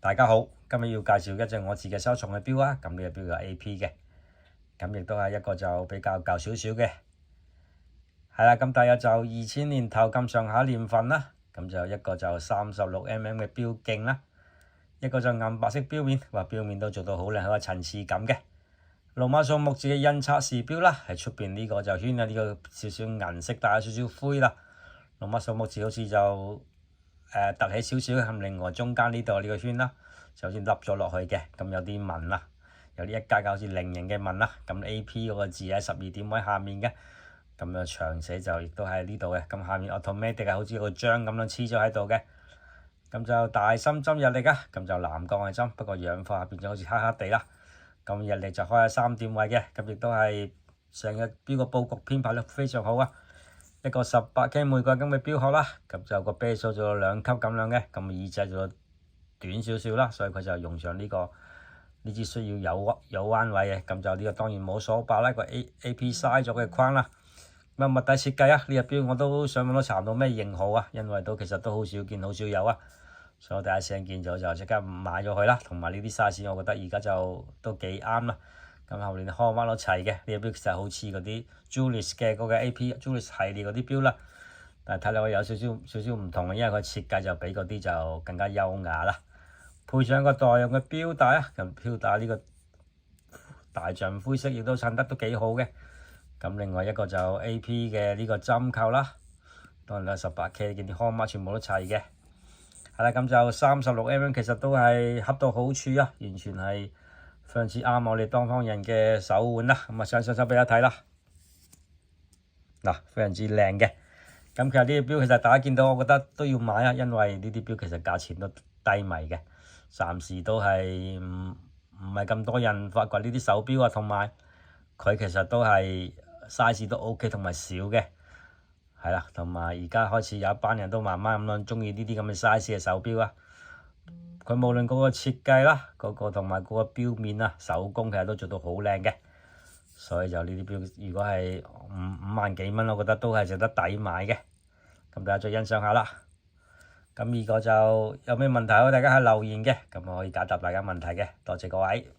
大家好，今日要介紹一隻我自己收藏嘅錶啊，咁呢隻錶有 AP 嘅，咁亦都係一個就比較舊少少嘅，係啦，咁大約就2000年頭咁上下年份啦，咁就一個就36mm 嘅錶徑啦，一個就暗白色錶面，錶面都做到好靚，好有層次感嘅。羅馬數目字嘅印刷時錶啦，喺出邊呢個就圈啊，呢個少少銀色帶有少少灰啦，羅馬數目字好似就凸起少少，咁另外中間呢度呢個圈啦，就好似凹咗落去嘅，咁有啲紋啦，有啲一格格好似菱形嘅紋啦，咁 AP 嗰個字喺12點位下面嘅，咁啊長寫就亦都喺呢度嘅，咁下面 automatic 係好似個章咁樣黐咗喺度嘅，咁就大深針日曆啊，咁就藍鋼嘅針，不過氧化變咗好似黑黑地啦，咁日曆就開喺3點位嘅，咁亦都係成日錶個佈局編排得非常好啊。一個18K 玫瑰金嘅錶殼啦，咁就個啤數做到2級咁樣嘅，咁耳仔做到短少少啦，所以佢就用上呢支需要有彎位嘅，咁就呢個當然冇鎖把啦，個 AP 嘥咗嘅框啦。咁啊，物體設計啊，呢隻錶我都上網都查唔到咩型號啊，因為其實都好少見，好少有啊，所以我第一時間見咗就即刻買咗佢啦。同埋呢啲 size 我覺得而家就都幾啱啦。咁後面開彎都齊嘅，呢隻錶其實好似嗰啲 Julius 嘅嗰個 AP Julius 系列嗰啲錶啦，但係睇落有少少唔同嘅，因為佢設計就比嗰啲就更加優雅啦。配上個代用嘅錶帶啊，咁錶帶呢個大象灰色亦都襯得都幾好嘅。咁另外一個就 AP 嘅呢個針扣啦，當然啦 18K 見啲康碼全部都齊嘅。係啦，咁就36mm 其實都係恰到好處啊，完全係非常之啱我哋東方人嘅手腕啦。咁啊，上手俾大家睇啦，嗱，非常之靚嘅。咁其實呢啲錶其實大家見到，我覺得都要買啊，因為呢啲錶其實價錢都低迷嘅，暫時都係唔係咁多人發掘呢啲手錶啊，同埋佢其實都係 size 都 OK 同埋少嘅，係啦，同埋而家開始有一班人都慢慢咁樣中意呢啲咁嘅 size 嘅手錶啊。佢無論嗰個設計啦，嗰個同埋嗰個錶面啊，手工其實都做到好靚嘅，所以就呢啲錶如果係5萬幾蚊，我覺得都係值得抵買嘅。咁大家再欣賞下啦。咁如果就有咩問題，大家係留言嘅，咁我可以解答大家問題嘅。多謝各位。